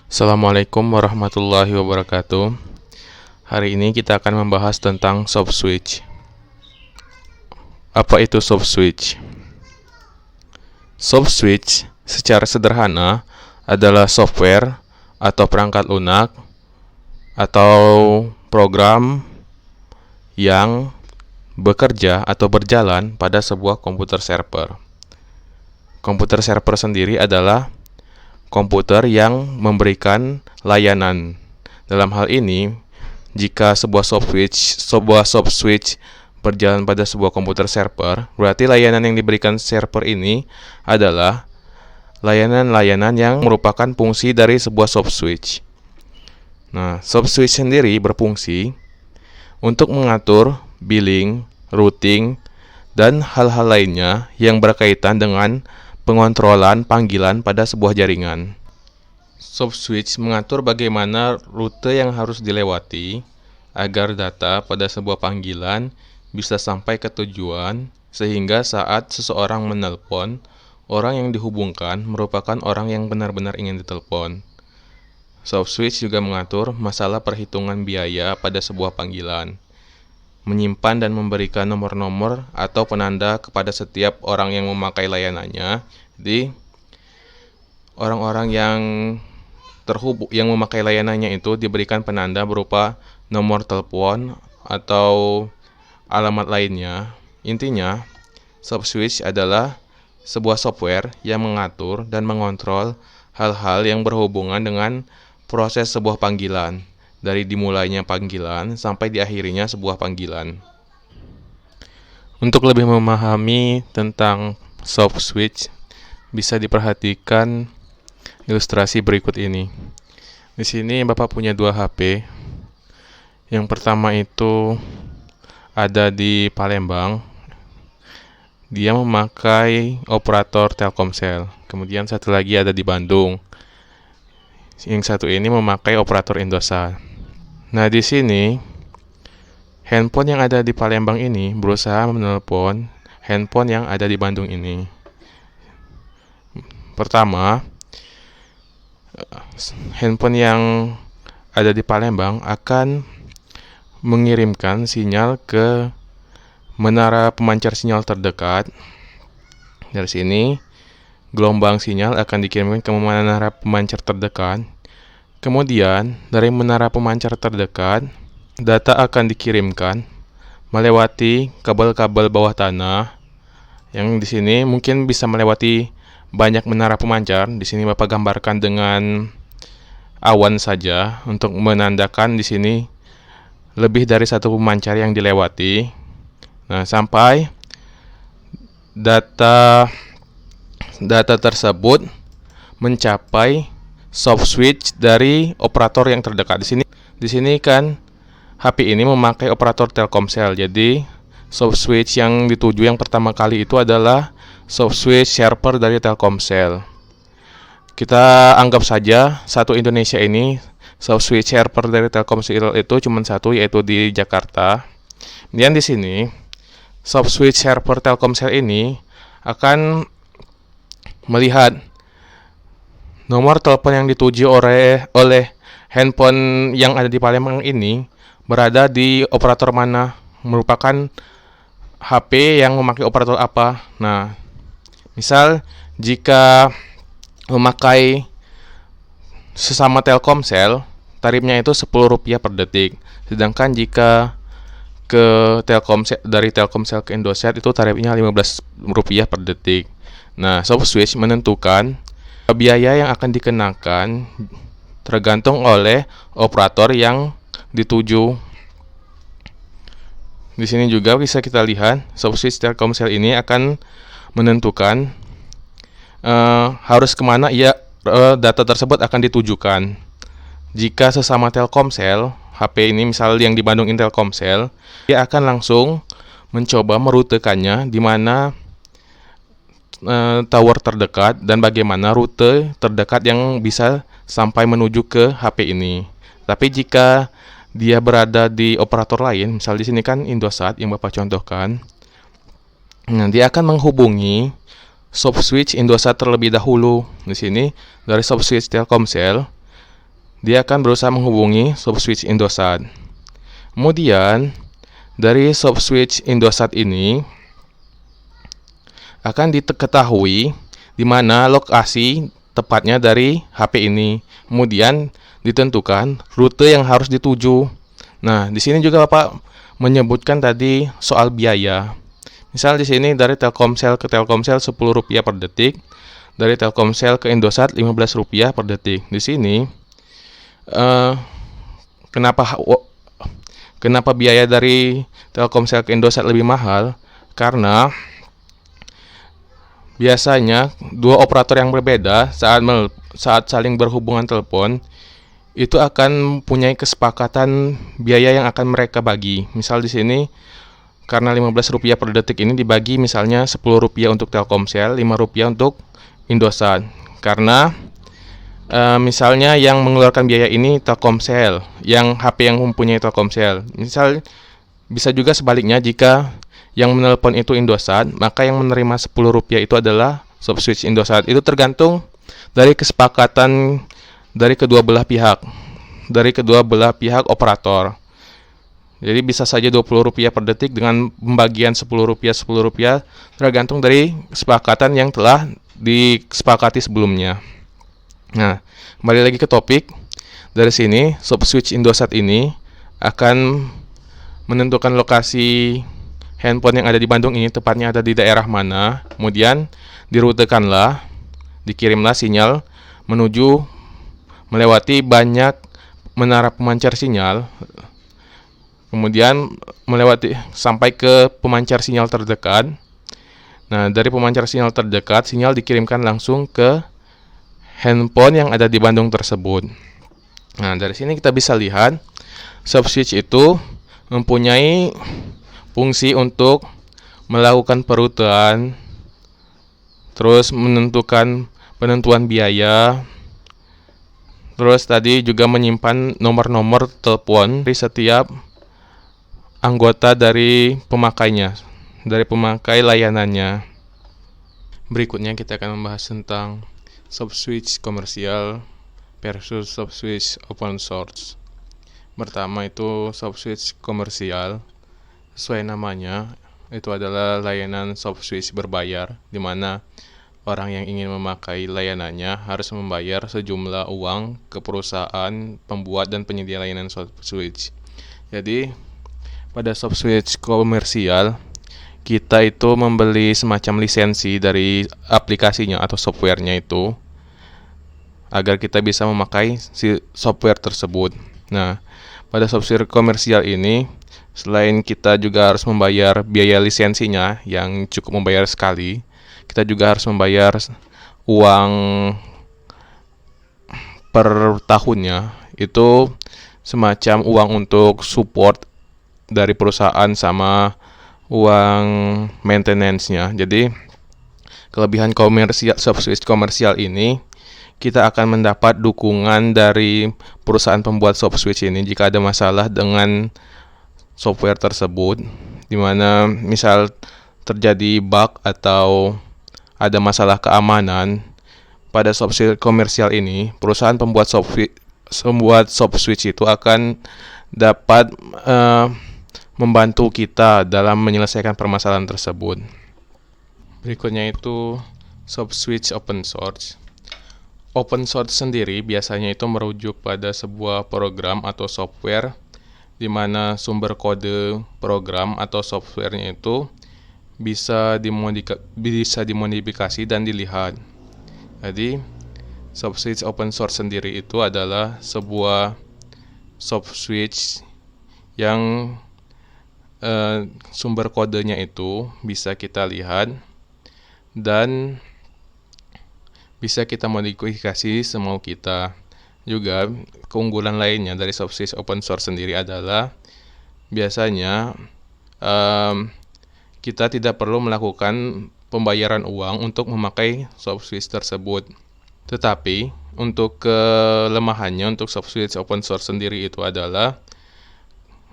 Assalamualaikum warahmatullahi wabarakatuh. Hari ini kita akan membahas tentang soft switch. Apa itu soft switch? Soft switch secara sederhana adalah software atau perangkat lunak atau program yang bekerja atau berjalan pada sebuah komputer server. Komputer server sendiri adalah komputer yang memberikan layanan. Dalam hal ini, jika sebuah soft switch berjalan pada sebuah komputer server, berarti layanan yang diberikan server ini adalah layanan-layanan yang merupakan fungsi dari sebuah soft switch. Nah, soft switch sendiri berfungsi untuk mengatur billing, routing, dan hal-hal lainnya yang berkaitan dengan pengontrolan panggilan pada sebuah jaringan. Soft switch mengatur bagaimana rute yang harus dilewati agar data pada sebuah panggilan bisa sampai ke tujuan, sehingga saat seseorang menelpon, orang yang dihubungkan merupakan orang yang benar-benar ingin ditelepon. Soft switch juga mengatur masalah perhitungan biaya pada sebuah panggilan, menyimpan dan memberikan nomor-nomor atau penanda kepada setiap orang yang memakai layanannya. Jadi, orang-orang yang memakai layanannya itu diberikan penanda berupa nomor telepon atau alamat lainnya. Intinya, soft switch adalah sebuah software yang mengatur dan mengontrol hal-hal yang berhubungan dengan proses sebuah panggilan, dari dimulainya panggilan sampai diakhirinya sebuah panggilan. Untuk lebih memahami tentang soft switch, bisa diperhatikan ilustrasi berikut ini. Di sini Bapak punya dua HP. Yang pertama itu ada di Palembang. Dia memakai operator Telkomsel. Kemudian satu lagi ada di Bandung. Yang satu ini memakai operator Indosat. Nah, di sini handphone yang ada di Palembang ini berusaha menelpon handphone yang ada di Bandung ini. Pertama, handphone yang ada di Palembang akan mengirimkan sinyal ke menara pemancar sinyal terdekat. Dari sini, gelombang sinyal akan dikirimkan ke menara pemancar terdekat. Kemudian, dari menara pemancar terdekat, data akan dikirimkan melewati kabel-kabel bawah tanah, yang di sini mungkin bisa melewati banyak menara pemancar. Di sini Bapak gambarkan dengan awan saja untuk menandakan di sini lebih dari satu pemancar yang dilewati. Nah, sampai data tersebut mencapai soft switch dari operator yang terdekat. Di sini kan HP ini memakai operator Telkomsel. Jadi soft switch yang dituju yang pertama kali itu adalah soft switch server dari Telkomsel. Kita anggap saja satu Indonesia ini soft switch server dari Telkomsel itu cuma satu, yaitu di Jakarta. Kemudian di sini soft switch server Telkomsel ini akan melihat nomor telepon yang dituju oleh handphone yang ada di Palembang ini berada di operator mana, merupakan HP yang memakai operator apa. Nah, misal jika memakai sesama Telkomsel, tarifnya itu Rp10 per detik. Sedangkan jika dari Telkomsel ke Indosat itu tarifnya Rp15 per detik. Nah, soft switch menentukan biaya yang akan dikenakan tergantung oleh operator yang dituju. Di sini juga bisa kita lihat soft switch Telkomsel ini akan menentukan harus kemana data tersebut akan ditujukan. Jika sesama Telkomsel, HP ini misal yang di Bandung ini Telkomsel, dia akan langsung mencoba merutekannya di mana tower terdekat dan bagaimana rute terdekat yang bisa sampai menuju ke HP ini. Tapi jika dia berada di operator lain, misal di sini kan Indosat yang Bapak contohkan, dia akan menghubungi soft switch Indosat terlebih dahulu. Di sini dari soft switch Telkomsel dia akan berusaha menghubungi subswitch Indosat. Kemudian dari subswitch Indosat ini akan diketahui di mana lokasi tepatnya dari HP ini. Kemudian ditentukan rute yang harus dituju. Nah, di sini juga Bapak menyebutkan tadi soal biaya. Misal di sini dari Telkomsel ke Telkomsel Rp10 per detik, dari Telkomsel ke Indosat Rp15 per detik. Di sini kenapa biaya dari Telkomsel ke Indosat lebih mahal? Karena biasanya dua operator yang berbeda saat saling berhubungan telepon itu akan punya kesepakatan biaya yang akan mereka bagi. Misal di sini karena Rp15 per detik ini dibagi misalnya Rp10 untuk Telkomsel, Rp5 untuk Indosat. Karena misalnya yang mengeluarkan biaya ini Telkomsel, yang HP yang mempunyai Telkomsel. Misal bisa juga sebaliknya, jika yang menelpon itu Indosat, maka yang menerima Rp10 itu adalah subswitch Indosat. Itu tergantung dari kesepakatan dari kedua belah pihak operator. Jadi bisa saja Rp20 per detik dengan pembagian Rp10 tergantung dari kesepakatan yang telah disepakati sebelumnya. Nah, kembali lagi ke topik. Dari sini, subswitch Indosat ini akan menentukan lokasi handphone yang ada di Bandung ini tepatnya ada di daerah mana. Kemudian dikirimlah sinyal menuju melewati banyak menara pemancar sinyal. Kemudian melewati sampai ke pemancar sinyal terdekat. Nah, dari pemancar sinyal terdekat, sinyal dikirimkan langsung ke handphone yang ada di Bandung tersebut. Nah, dari sini kita bisa lihat subswitch itu mempunyai fungsi untuk melakukan perutean, terus menentukan penentuan biaya, terus tadi juga menyimpan nomor-nomor telepon dari setiap anggota dari pemakainya, dari pemakai layanannya. Berikutnya kita akan membahas tentang subswitch komersial versus subswitch open source. Pertama itu subswitch komersial. Sesuai namanya, itu adalah layanan subswitch berbayar, di mana orang yang ingin memakai layanannya harus membayar sejumlah uang ke perusahaan pembuat dan penyedia layanan subswitch. Jadi pada subswitch komersial, kita itu membeli semacam lisensi dari aplikasinya atau softwarenya itu agar kita bisa memakai si software tersebut. Nah, pada subswitch komersial ini, selain kita juga harus membayar biaya lisensinya yang cukup membayar sekali, kita juga harus membayar uang per tahunnya. Itu semacam uang untuk support dari perusahaan sama uang maintenance-nya. Jadi kelebihan subswitch komersial ini, kita akan mendapat dukungan dari perusahaan pembuat subswitch ini jika ada masalah dengan software tersebut, di mana misal terjadi bug atau ada masalah keamanan pada subswitch komersial ini, perusahaan pembuat subswitch itu akan dapat membantu kita dalam menyelesaikan permasalahan tersebut. Berikutnya itu subswitch open source. Open source sendiri biasanya itu merujuk pada sebuah program atau software di mana sumber kode program atau softwarenya itu bisa dimodifikasi dan dilihat. Jadi subswitch open source sendiri itu adalah sebuah subswitch yang sumber kodenya itu bisa kita lihat dan bisa kita modifikasi semau kita. Juga keunggulan lainnya dari subswitch open source sendiri adalah biasanya kita tidak perlu melakukan pembayaran uang untuk memakai subswitch tersebut. Tetapi untuk kelemahannya untuk subswitch open source sendiri itu adalah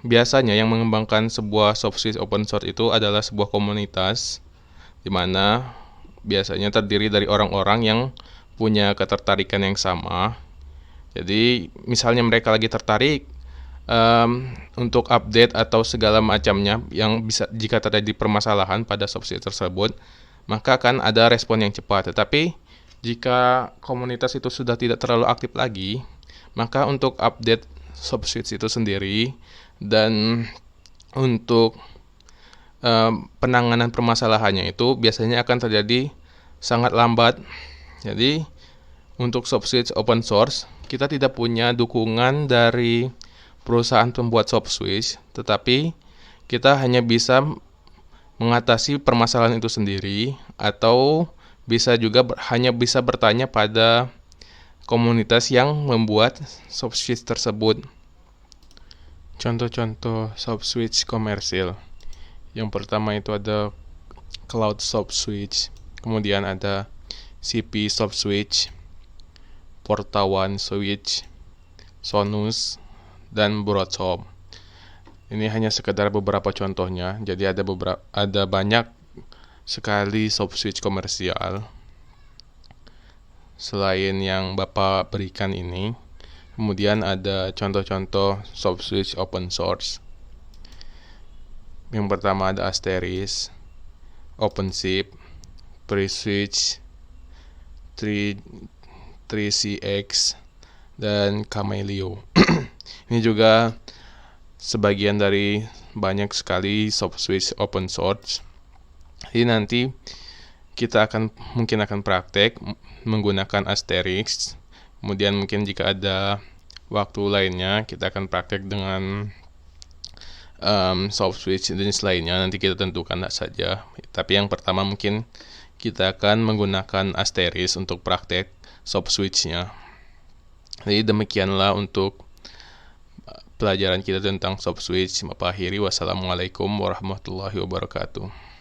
biasanya yang mengembangkan sebuah subswitch open source itu adalah sebuah komunitas, di mana biasanya terdiri dari orang-orang yang punya ketertarikan yang sama. Jadi misalnya mereka lagi tertarik untuk update atau segala macamnya yang bisa jika terjadi permasalahan pada soft switch tersebut, maka akan ada respon yang cepat. Tetapi jika komunitas itu sudah tidak terlalu aktif lagi, maka untuk update soft switch itu sendiri dan untuk penanganan permasalahannya itu biasanya akan terjadi sangat lambat. Jadi untuk soft switch open source, kita tidak punya dukungan dari perusahaan pembuat soft switch, tetapi kita hanya bisa mengatasi permasalahan itu sendiri, atau bisa juga hanya bisa bertanya pada komunitas yang membuat soft switch tersebut. Contoh-contoh soft switch komersil. Yang pertama itu ada Cloud Soft Switch, kemudian ada CP Soft Switch, Porta One Switch, Sonus, dan Broadcom. Ini hanya sekedar beberapa contohnya. Jadi ada banyak sekali soft switch komersial selain yang Bapak berikan ini. Kemudian ada contoh-contoh soft switch open source. Yang pertama ada Asteris, OpenShift, PreSwitch, 3CX, dan Camelio. Ini juga sebagian dari banyak sekali soft switch open source. Jadi nanti kita mungkin akan praktek menggunakan Asterix. Kemudian mungkin jika ada waktu lainnya kita akan praktek dengan soft switch jenis lainnya. Nanti kita tentukan saja. Tapi yang pertama mungkin kita akan menggunakan Asterix untuk praktek soft switch-nya. Jadi demikianlah untuk pelajaran kita tentang soft switch. Bapak akhiri, wassalamualaikum warahmatullahi wabarakatuh.